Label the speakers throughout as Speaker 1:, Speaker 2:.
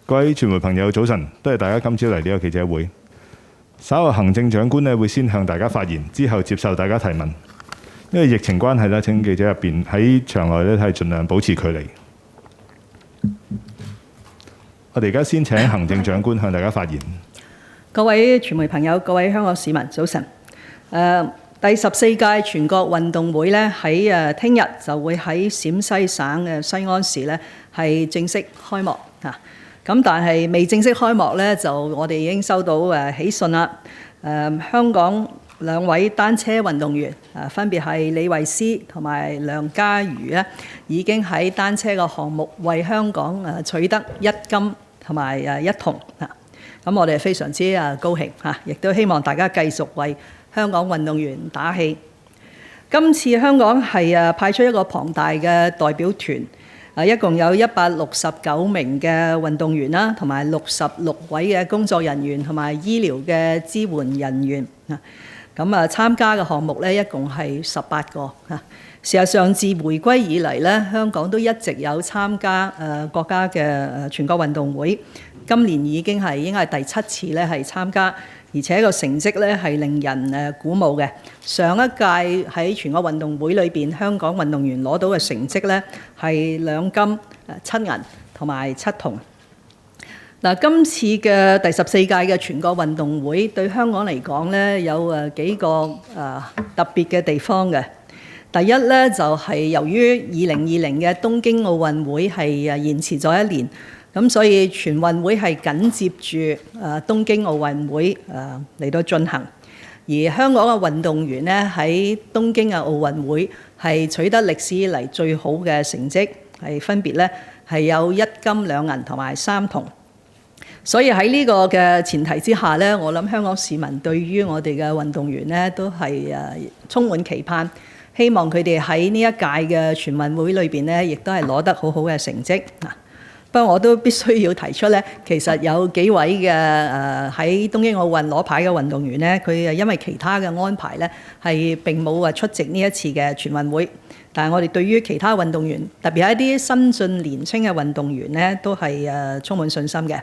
Speaker 1: 各位傳媒朋友早晨，多謝大家今朝嚟呢個記者會。稍後行政長官會先向大家發言，之後接受大家提問。因為疫情關係咧，請記者入邊喺場內咧係盡量保持距離。我哋而家先請行政長官向大家發言。
Speaker 2: 各位傳媒朋友，各位香港市民早晨。第14屆全國運動會咧喺聽日就會喺陝西省嘅西安市咧係正式開幕啊！咁但係未正式開幕咧，就我哋已經收到喜訊啦。香港兩位單車運動員分別係李慧詩同埋梁家瑜咧，已經喺單車嘅項目為香港取得1金同埋1銅啊！咁我哋非常之高興嚇，亦都希望大家繼續為香港運動員打氣。今次香港係派出一個龐大嘅代表團。一共有169名嘅運動員啦，同埋66位嘅工作人員同埋醫療嘅支援人員啊。咁參加嘅項目咧，一共係18個啊。事實上，自回歸以嚟咧，香港都一直有參加國家嘅全國運動會。今年應該係第7次咧係參加，而且個成績咧係令人鼓舞嘅。上一屆喺全國運動會裏邊，香港運動員攞到嘅成績咧係2金、7銀同埋7銅。嗱，今次嘅第14屆嘅全國運動會對香港嚟講咧有幾個特別嘅地方嘅。第一咧就係由於2020嘅東京奧運會係延遲咗1年。咁所以全運會係緊接住東京奧運會嚟到進行，而香港嘅運動員咧喺東京嘅奧運會係取得歷史以嚟最好嘅成績，係分別咧係有1金2銀同埋3銅。所以喺呢個嘅前提之下咧，我諗香港市民對於我哋嘅運動員咧都係充滿期盼，希望佢哋喺呢一屆嘅全運會裏邊咧，亦都係攞得好好嘅成績啊！不過我都必須要提出咧，其實有幾位嘅喺東京奧運攞牌嘅運動員咧，佢因為其他嘅安排咧，係並冇話出席呢一次嘅全運會。但係我哋對於其他運動員，特別係一啲新進年輕嘅運動員咧，都係充滿信心嘅。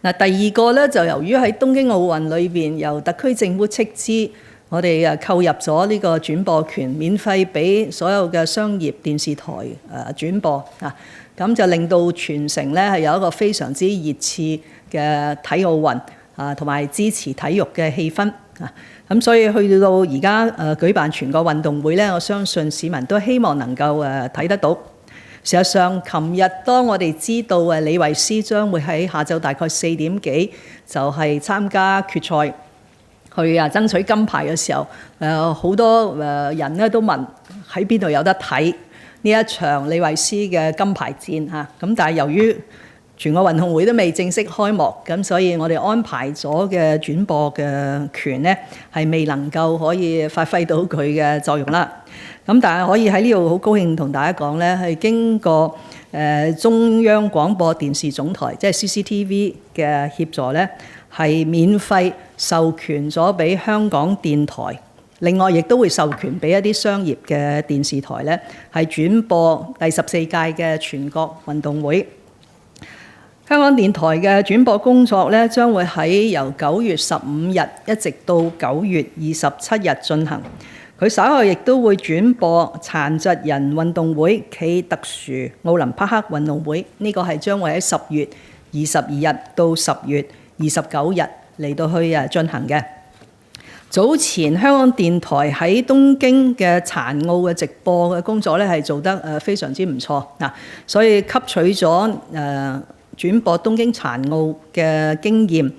Speaker 2: 嗱，第二個咧就由於喺東京奧運裏邊，由特區政府斥資，我哋購入咗呢個轉播權，免費俾所有嘅商業電視台轉播啊。咁就令到全城咧係有一個非常之熱熾嘅體奧運啊，同埋支持體育嘅氣氛啊。咁所以去到而家舉辦全國運動會咧，我相信市民都希望能夠睇得到。事實上，琴日當我哋知道李慧詩將會喺下晝大概4點幾就係參加決賽去爭取金牌嘅時候，好多人咧都問喺邊度有得睇呢一場李慧詩嘅金牌戰嚇。咁但係由於全國運動會都未正式開幕，咁所以我哋安排咗嘅轉播嘅權咧係未能夠可以發揮到佢嘅作用啦。咁但係可以喺呢度好高興同大家講咧，係經過中央廣播電視總台即係 CCTV 嘅協助咧，係免費授權咗俾香港電台。另外，亦都會授權俾一啲商業嘅電視台咧，係轉播第14屆嘅全國運動會。香港電台嘅轉播工作咧，將會喺由9月15日一直到9月27日進行。佢稍後亦都會轉播殘疾人運動會暨特殊奧林匹克運動會，呢個係將會喺10月22日到10月29日嚟到去進行嘅。早前香港電台喺東京嘅殘奧嘅直播嘅工作咧，係做得非常之唔錯嗱，所以吸取咗轉播東京殘奧嘅經驗，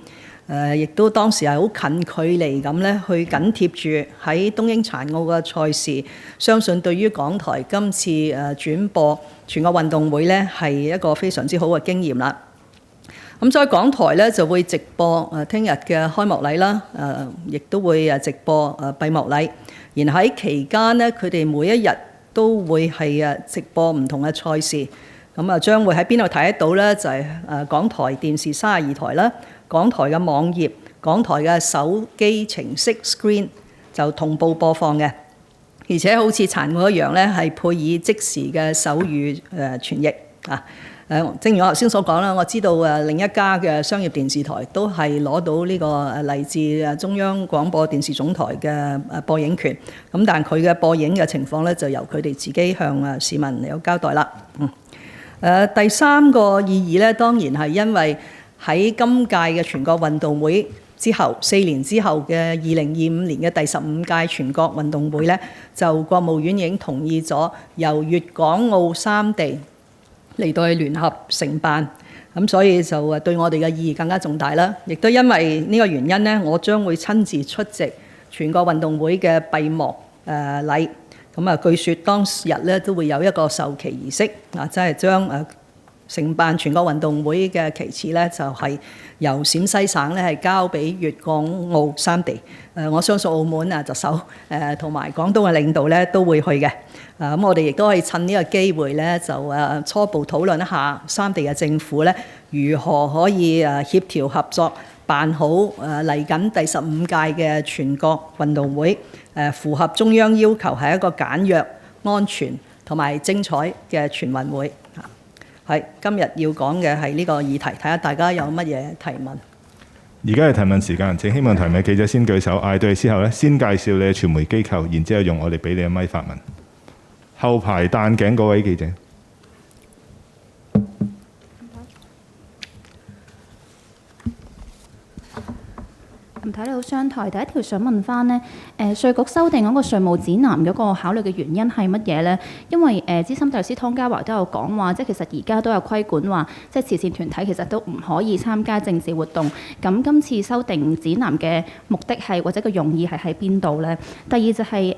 Speaker 2: 亦都當時係好近距離咁咧，去緊貼住喺東京殘奧嘅賽事，相信對於港台今次轉播全國運動會咧，係一個非常之好嘅經驗啦。咁所以港台咧就會直播聽日嘅開幕禮啦，亦都會直播閉幕禮。然後喺期間咧，佢哋每一日都會係直播唔同嘅賽事。咁將會喺邊度睇得到咧？就係港台電視32台啦，港台嘅網頁、港台嘅手機程式 Screen 就同步播放嘅。而且好似殘奧一樣咧，係配以即時嘅手語傳譯啊！正如我頭先所講啦，我知道另一家嘅商業電視台都係攞到呢個嚟自中央廣播電視總台嘅播映權，咁但係佢嘅播映嘅情況咧，就由佢哋自己向市民有交代啦。第三個意義咧，當然係因為喺今屆嘅全國運動會之後，4年之後嘅2025年嘅第15屆全國運動會咧，就國務院已經同意咗由粵港澳三地嚟到去聯合承辦，咁所以就對我哋嘅意義更加重大啦。亦都因為呢個原因呢，我將會親自出席全國運動會嘅閉幕禮。咁據說當日咧都會有一個授旗儀式，即係將承辦全國運動會嘅旗幟咧，就係由陝西省咧係交俾粵港澳三地。我相信澳門特首同埋廣東嘅領導咧都會去嘅。咁我哋亦都可以趁呢個機會咧，就初步討論一下三地嘅政府咧如何可以協調合作，辦好嚟緊第15屆嘅全國運動會，符合中央要求係一個簡約、安全同埋精彩嘅全運會。係今日要講嘅係呢個議題，睇下大家有乜嘢提問。
Speaker 1: 而家係提問時間，請希望提問記者先舉手，嗌對之後咧，先介紹你嘅傳媒機構，然之後用我哋俾你嘅咪發問。後排戴眼鏡嗰位記者。
Speaker 3: 唔睇到商台，第一條想問翻呢，稅局修訂嗰個稅務指南嗰個考慮嘅原因係乜嘢呢？因為資深大律師湯家驊都有講話，即係其實而家都有規管話，即係慈善團體其實都唔可以參加政治活動。咁今次修訂指南嘅目的係或者個用意係喺邊度呢？第二就係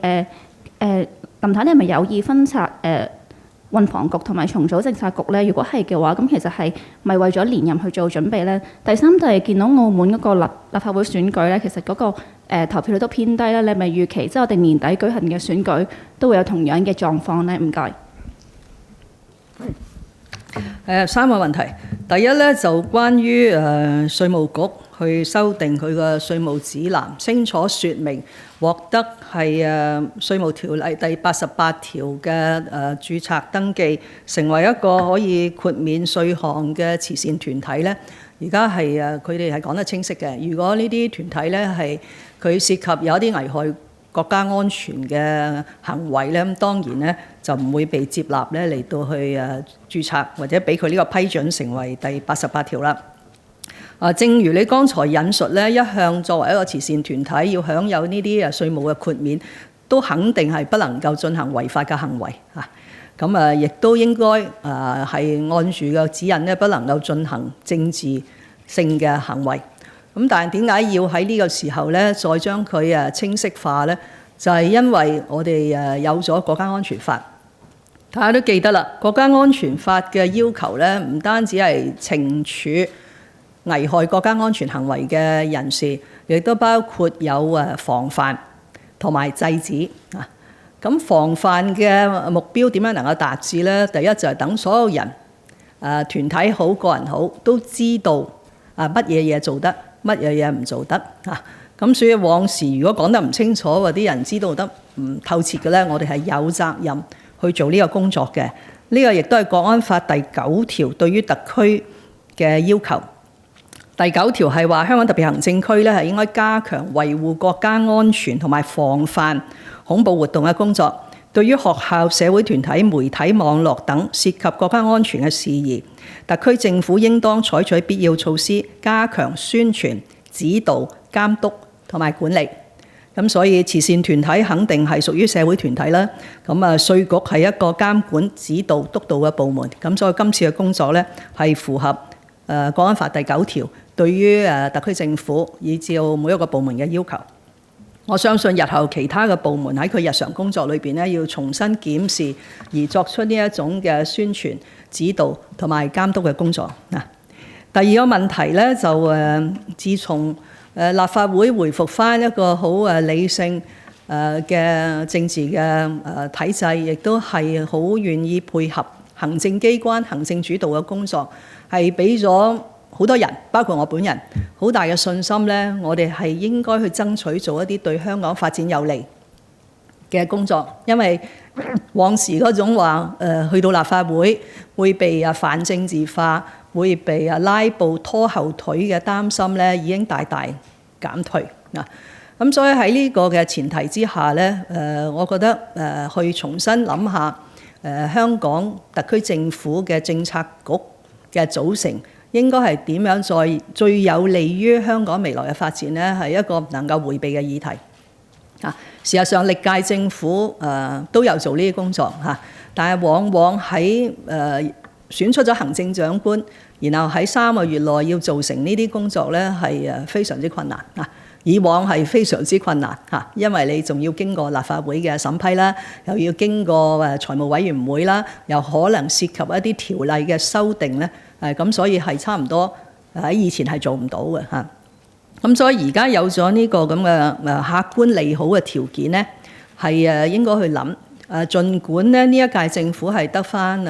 Speaker 3: 林太，你係咪有意分拆運房局同埋重組政策局咧？如果係嘅話，咁其實係咪為咗連任去做準備咧？第三就係見到澳門嗰個立法會選舉咧，其實嗰個投票率都偏低啦。你係咪預期即係我哋年底舉行嘅選舉都會有同樣嘅狀況咧？唔該。
Speaker 2: 三個問題。第一咧就關於稅務局去修訂佢個稅務指南，清楚説明獲得係稅務條例第88條嘅註冊登記，成為一個可以豁免稅項嘅慈善團體咧。而家係佢哋係講得清晰嘅。如果呢啲團體咧係佢涉及有一啲危害國家安全嘅行為咧，咁當然咧就唔會被接納咧嚟到去註冊或者俾佢呢個批准成為第88條啦。正如你剛才引述咧，一向作為一個慈善團體要享有呢啲稅務嘅豁免，都肯定係不能夠進行違法嘅行為嚇。咁亦都應該係按住個指引咧，不能夠進行政治性嘅行為。咁但係點解要喺呢個時候咧，再將佢清晰化咧？就係因為我哋有咗國家安全法，大家都記得啦。國家安全法嘅要求咧，唔單止係懲處危害國家安全行為嘅人士，亦都包括有防範同埋制止啊。咁防範嘅目標點樣能夠達至咧？第一就係等所有人團體好、個人好都知道乜嘢嘢做得，乜嘢嘢唔做得啊。咁所以往時如果講得唔清楚，或啲人知道得唔透徹嘅咧，我哋係有責任去做呢個工作嘅。呢個亦都係國安法第9條對於特區嘅要求。第9條係話香港特別行政區咧係應該加強維護國家安全同埋防範恐怖活動嘅工作。對於學校、社會團體、媒體、網絡等涉及國家安全嘅事宜，特區政府應當採取必要措施，加強宣傳、指導、監督同埋管理。咁所以慈善團體肯定係屬於社會團體啦。咁稅局係一個監管、指導、督導嘅部門。咁所以今次嘅工作咧係符合國安法第9條對於特區政府以至每一個部門嘅要求。我相信日後其他嘅部門喺佢日常工作裏邊咧，要重新檢視而作出呢一種嘅宣傳、指導同埋監督嘅工作。第二個問題咧就自從立法會回復翻一個好理性嘅政治嘅體制，亦都係好願意配合行政機關行政主導嘅工作，係俾咗好多人，包括我本人，好大嘅信心咧。我哋係應該去爭取做一啲對香港發展有利嘅工作，因為往時嗰種話去到立法會會被泛政治化，會被拉布拖後腿嘅擔心咧，已經大大減退嗱。咁所以喺呢個嘅前提之下咧，我覺得去重新諗下香港特區政府嘅政策局嘅組成應該係點樣最有利於香港未來嘅發展咧，係一個唔能夠迴避嘅議題。事實上歷屆政府都有做呢啲工作嚇，但係往往喺選出咗行政長官，然後喺3個月內要做成呢啲工作咧，係非常之困難嚇。以往係非常之困難嚇，因為你仲要經過立法會嘅審批啦，又要經過財務委員會啦，又可能涉及一啲條例嘅修訂咧，咁所以係差唔多喺以前係做唔到嘅嚇。咁所以而家有咗呢個咁嘅客觀利好嘅條件咧，係應該去諗。儘管咧呢一屆政府係得返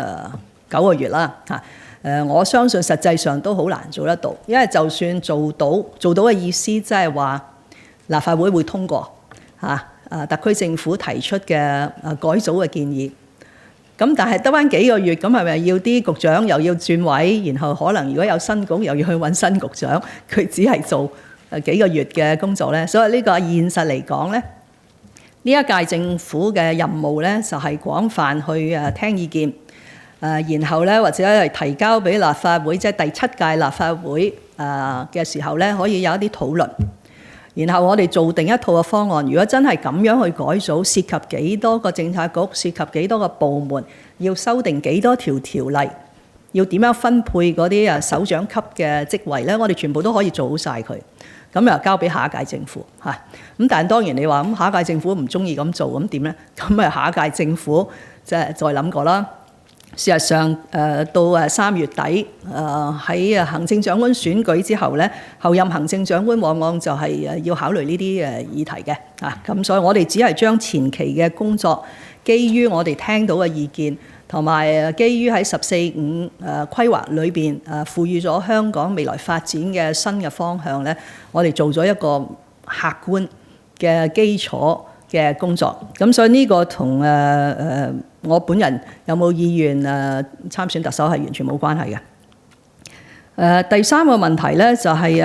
Speaker 2: 9個月啦嚇，我相信實際上都好難做得到，因為就算做到嘅意思，即係話立法會會通過特區政府提出嘅改組嘅建議。咁但係得返幾個月，咁係咪要啲局長又要轉位，然後可能如果有新局又要去揾新局長，佢只係做幾個月嘅工作咧？所以呢個現實嚟講咧，呢一屆政府嘅任務咧就係廣泛去聽意見。然後咧，或者係提交俾立法會，即係第7屆立法會嘅時候咧，可以有一啲討論。然後我哋做定一套嘅方案。如果真係咁樣去改組，涉及幾多個政策局，涉及幾多個部門，要修訂幾多條條例，要點樣分配嗰啲首長級嘅職位咧，我哋全部都可以做好晒佢。咁又交俾下一屆政府嚇。咁但係當然你話咁下一屆政府唔中意咁做，咁點咧？咁咪下一屆政府即係再諗過啦。事實上，到3月底，喺行政長官選舉之後咧，後任行政長官往往就係要考慮呢啲議題嘅咁所以我哋只係將前期嘅工作，基於我哋聽到嘅意見，同埋基於喺14-5規劃裏邊賦予咗香港未來發展嘅新嘅方向咧，我哋做咗一個客觀嘅基礎嘅工作。咁所以呢個同我本人有冇意願參選特首係完全冇關係嘅。第三個問題咧就係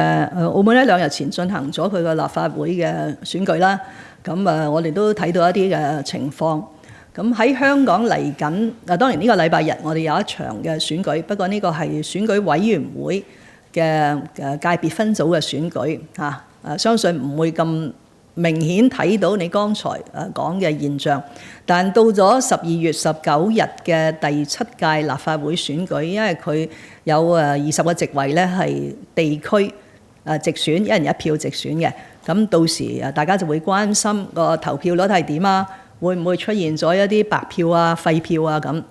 Speaker 2: 澳門咧2日前進行咗佢個立法會嘅選舉啦。咁我哋都睇到一啲嘅情況。咁喺香港嚟緊當然呢個禮拜日我哋有一場嘅選舉，不過呢個係選舉委員會嘅界別分組嘅選舉相信唔會咁明顯睇到你剛才講嘅現象，但到咗12月19日嘅第7屆立法會選舉，因為佢有20個席位咧係地區直選，一人一票直選嘅，咁到時大家就會關心個投票率係點啊，會唔會出現咗一啲白票啊、廢票啊咁？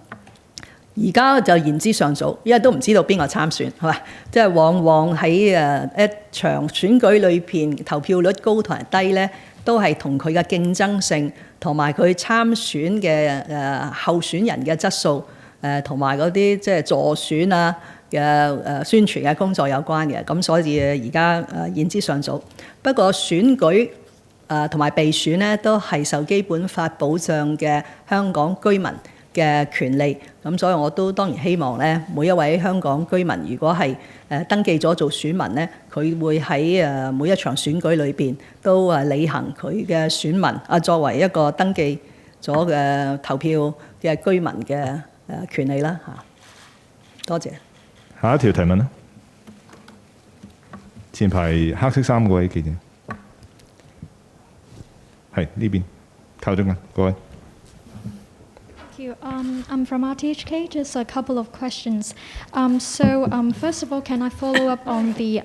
Speaker 2: 而家就言之尚早，因為都唔知道邊個參選，係嘛？即係往往喺一場選舉裏邊投票率高同埋低咧，都係同佢嘅競爭性同埋佢參選嘅候選人嘅質素同埋嗰啲即係助選啊嘅宣傳嘅工作有關嘅。咁所以而家言之尚早。不過選舉同埋被選咧，都係受基本法保障嘅香港居民嘅權利，咁所以我都當然希望咧，每一位香港居民如果係登記咗做選民咧，佢會喺每一場選舉裏邊都履行佢嘅選民作為一個登記咗嘅投票嘅居民嘅權利啦嚇。多謝。
Speaker 1: 下一條提問啦，前排黑色衫嗰位記者，係呢邊靠中間嗰位。
Speaker 4: Thank you. I'm from TMHK. Just a couple of questions. First of all, can I follow up on the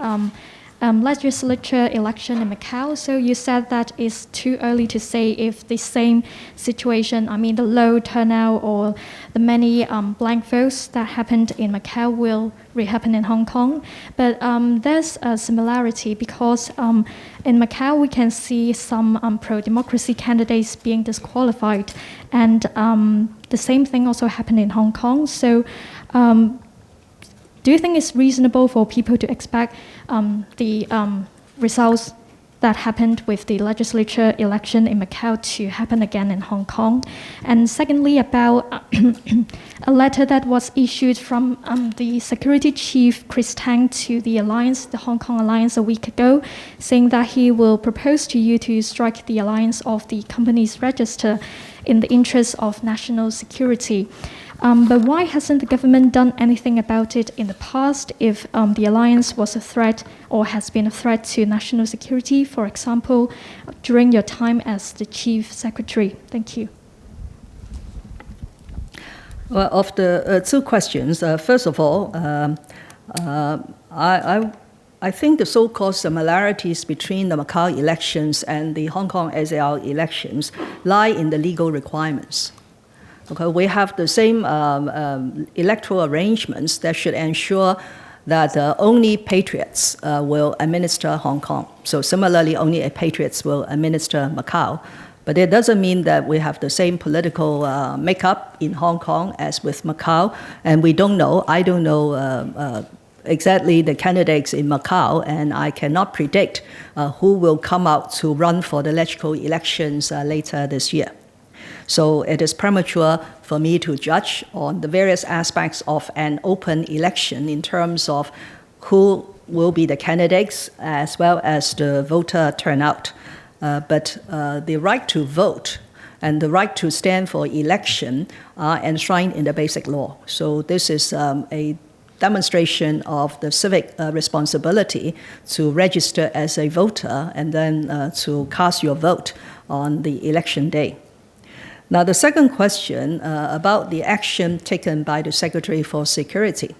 Speaker 4: legislature election in Macau. So you said that it's too early to say if the same situation, the low turnout or the many blank votes that happened in Macau will re-happen in Hong Kong. But there's a similarity because in Macau we can see some pro-democracy candidates being disqualified, and the same thing also happened in Hong Kong. So do you think it's reasonable for people to expect the results that happened with the legislature election in Macau to happen again in Hong Kong? And secondly, about a letter that was issued from the security chief, Chris Tang, to the alliance, the Hong Kong alliance, a week ago, saying that he will propose to you to strike the alliance of the company's register in the interest of national security. But why hasn't the government done anything about it in the past if the alliance was a threat or has been a threat to national security, for example, during your time as the chief secretary? Thank you.
Speaker 2: Well, of the two questions, first of all, I think the so-called similarities between the Macau elections and the Hong Kong SAR elections lie in the legal requirements. Okay, we have the same electoral arrangements that should ensure that only patriots will administer Hong Kong. So similarly, only patriots will administer Macau. But it doesn't mean that we have the same political makeup in Hong Kong as with Macau. And we don't know, I don't know exactly the candidates in Macau, and I cannot predict who will come out to run for the legislative elections later this year. So it is premature for me to judge on the various aspects of an open election in terms of who will be the candidates as well as the voter turnout. But the right to vote and the right to stand for election are enshrined in the Basic Law. So this is a demonstration of the civic responsibility to register as a voter and then to cast your vote on the election day. Now, the second question about the action taken by the Secretary for Security.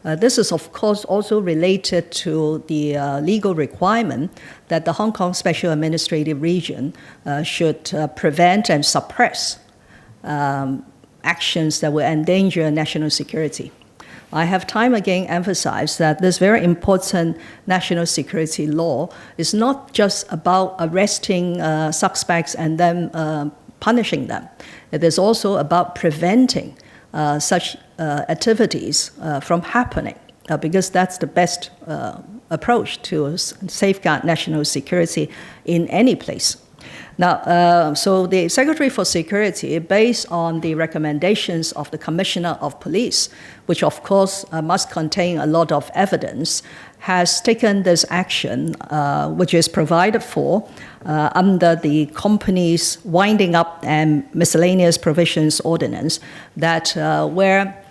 Speaker 2: This is, of course, also related to the legal requirement that the Hong Kong Special Administrative Region should prevent and suppress actions that will endanger national security. I have time again emphasized that this very important national security law is not just about arresting suspects and then punishing them. It is also about preventing such activities from happening, because that's the best approach to safeguard national security in any place. Now, so the Secretary for Security, based on the recommendations of the Commissioner of Police, which of course must contain a lot of evidence, has taken this action, which is provided for under the company's winding up and miscellaneous provisions ordinance, that where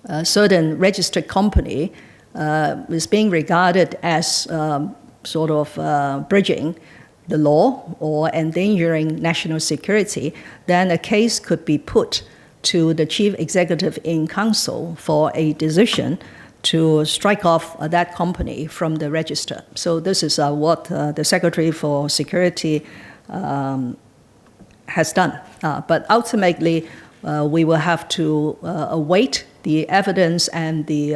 Speaker 2: a certain registered company is being regarded as sort of bridging the law or endangering national security, then a case could be put to the Chief Executive in Council for a decision to strike off that company from the register. So this is what the Secretary for Security has done. But ultimately, we will have to await the evidence and the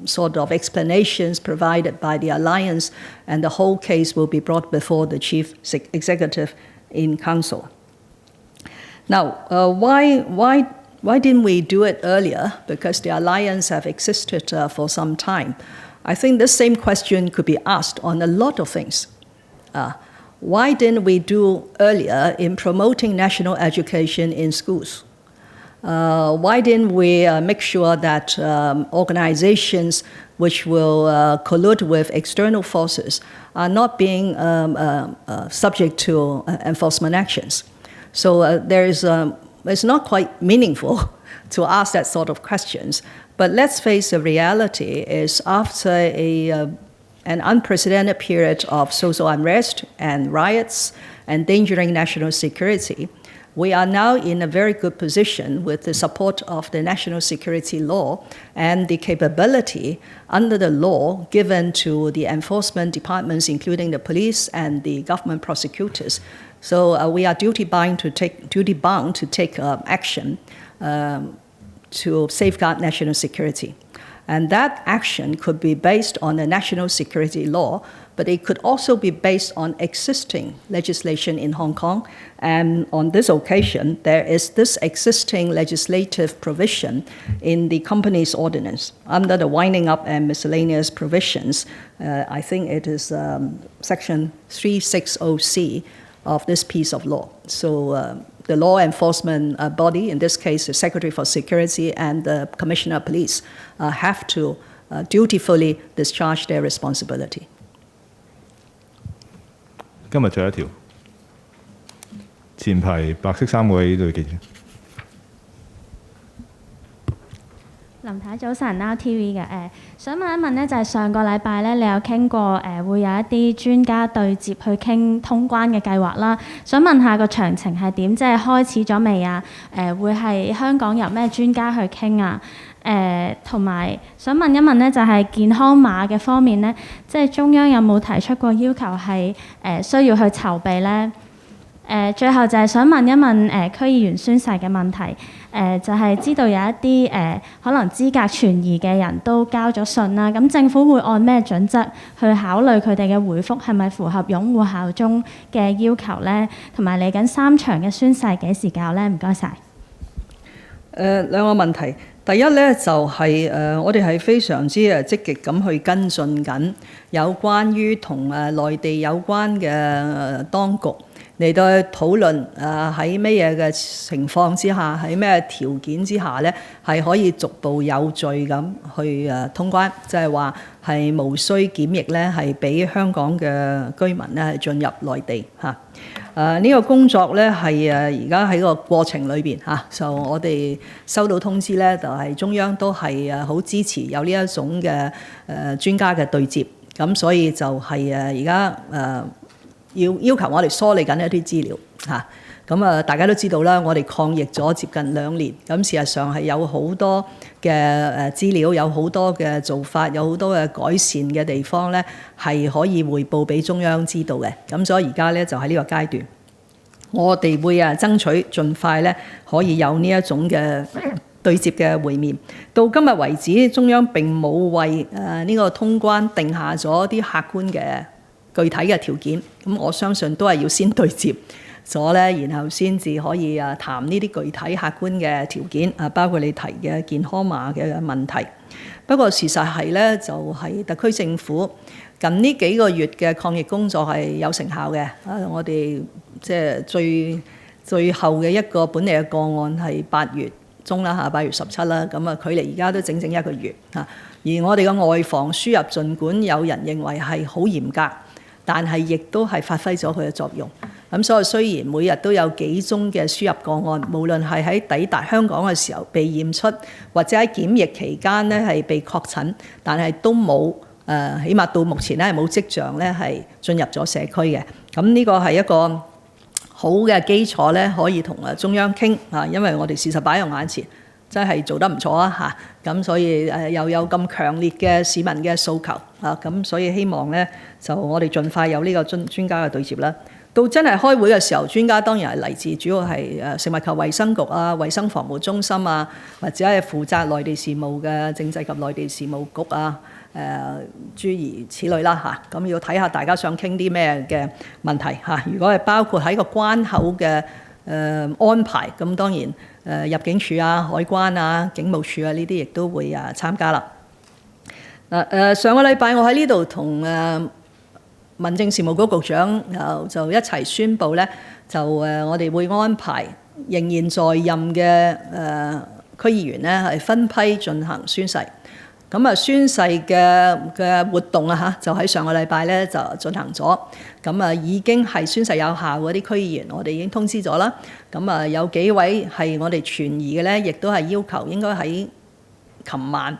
Speaker 2: sort of explanations provided by the alliance, and the whole case will be brought before the Chief Executive in Council. Now, why didn't we do it earlier? Because the alliance have existed for some time. I think this same question could be asked on a lot of things. Why didn't we do earlier in promoting national education in schools? Why didn't we make sure that organizations which will collude with external forces are not being subject to enforcement actions? So it's not quite meaningful to ask that sort of questions. But let's face the reality is after an unprecedented period of social unrest and riots endangering national security, we are now in a very good position with the support of the national security law and the capability under the law given to the enforcement departments, including the police and the government prosecutors. So we are duty bound to take action to safeguard national security. And that action could be based on the national security law, but it could also be based on existing legislation in Hong Kong. And on this occasion, there is this existing legislative provision in the Companies Ordinance under the winding up and miscellaneous provisions. I think it is section 360C of this piece of law. So the law enforcement body, in this case the Secretary for Security and the Commissioner of Police, have to dutifully discharge their responsibility.
Speaker 1: 今日最後一條，前排白色衫嗰位女記者。
Speaker 3: 林太早晨啦 ，TV 嘅想問一問咧，就係上個禮拜咧，你有傾過會有一啲專家對接去傾通關嘅計劃啦。想問下個詳情係點？即係開始咗未啊？會係香港由咩專家去傾啊？同埋想問一問咧，就係健康碼嘅方面咧，即係中央有冇提出過要求係需要去籌備咧？最後就係想問一問區議員宣誓嘅問題，就係知道有一啲可能資格存疑嘅人都交咗信啦，咁政府會按咩準則去考慮佢哋嘅回覆係咪符合擁護效忠嘅要求呢？同埋嚟緊3場嘅宣誓幾時搞呢？唔該晒。
Speaker 2: 兩個問題，第一咧就係我哋係非常之積極咁去跟進緊有關於同內地有關嘅當局嚟到討論喺咩嘢嘅情況之下，喺咩條件之下咧，係可以逐步有序咁去通關，即係話係無需檢疫咧，係俾香港嘅居民咧係進入內地嚇。呢個工作咧係而家喺個過程裏邊嚇，就我哋收到通知咧，就係中央都係好支持有呢一種嘅專家嘅對接，咁所以就係而家要求我哋梳理緊一啲資料嚇。咁大家都知道啦，我哋抗疫咗接近2年，咁事實上係有好多嘅資料，有好多嘅做法，有好多嘅改善嘅地方咧，係可以匯報俾中央知道嘅。咁所以而家咧就喺呢個階段，我哋會爭取盡快咧可以有呢一種嘅對接嘅會面。到今日為止，中央並冇為呢個通關定下咗啲客觀嘅具體嘅條件。咁我相信都係要先對接咗咧，然後先至可以談呢啲具體客觀嘅條件包括你提嘅健康碼嘅問題。不過事實係咧，就係特區政府近呢幾個月嘅抗疫工作係有成效嘅。我哋即係最後嘅一個本地嘅個案係8月中啦嚇，8月17啦，咁距離而家都整整1個月嚇。而我哋嘅外防輸入，儘管有人認為係好嚴格，但係亦都係發揮咗佢嘅作用。咁所以雖然每日都有幾宗嘅輸入個案，無論係喺抵達香港嘅時候被驗出，或者喺檢疫期間咧係被確診，但係都冇起碼到目前咧係冇跡象咧係進入咗社區嘅。咁呢個係一個好嘅基礎咧，可以同中央傾因為我哋事實擺喺眼前，真係做得唔錯啊嚇。咁所以又有咁強烈嘅市民嘅訴求咁所以希望咧就我哋盡快有呢個專家嘅對接啦。到真係開會嘅時候，專家當然係嚟自主要係食物及衛生局衛生防護中心或者係負責內地事務嘅政制及內地事務局諸如此類啦嚇。咁要睇下大家想傾啲咩嘅問題嚇。如果係包括喺個關口嘅安排，咁當然入境處海關警務處呢啲亦都會參加啦。上個禮拜我喺呢度同民政事務局局長就一齊宣布咧，就我哋會安排仍然在任嘅區議員咧係分批進行宣誓。咁宣誓嘅活動就喺上個禮拜咧就進行咗。咁已經係宣誓有效嗰啲區議員，我哋已經通知咗啦。咁有幾位係我哋存疑嘅咧，亦都係要求應該喺琴晚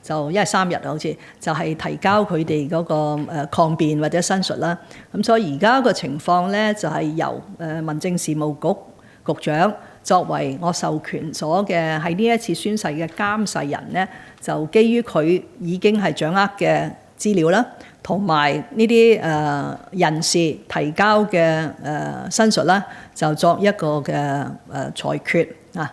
Speaker 2: 就因為3日好似就係提交佢哋嗰個抗辯或者申述啦。咁所以而家個情況咧就係由民政事務局局長作為我授權咗嘅喺呢一次宣誓嘅監誓人呢，就基於佢已經係掌握嘅資料啦，同埋呢啲人士提交嘅申述啦，就作一個嘅裁決啊。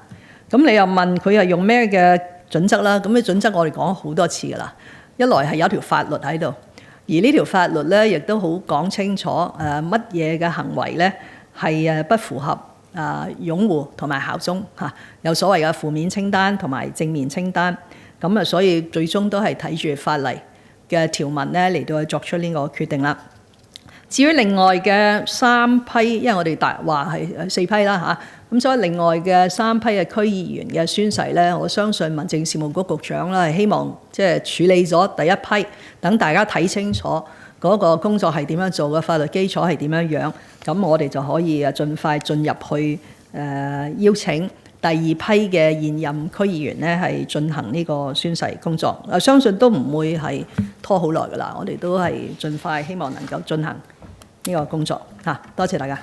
Speaker 2: 咁你又問佢係用咩嘅準則啦？咁啲準則我哋講好多次㗎啦。一來係有條法律喺度，而呢條法律咧亦都好講清楚乜嘢嘅行為咧係不符合擁護同埋效忠嚇，有所謂嘅負面清單同埋正面清單。咁所以最終都係睇住法例嘅條文咧嚟到去作出呢個決定啦。至於另外嘅3批，因為我哋話係4批啦嚇，咁所以另外嘅3批嘅區議員嘅宣誓咧，我相信民政事務局局長啦係希望即係處理咗第一批，等大家睇清楚嗰個工作係點樣做嘅，法律基礎係點樣樣，咁我哋就可以盡快進入去邀請第2批嘅現任區議員咧係進行呢個宣誓工作。相信都唔會係拖好耐㗎啦，我哋都係盡快希望能夠進行呢個工作嚇。多謝大家。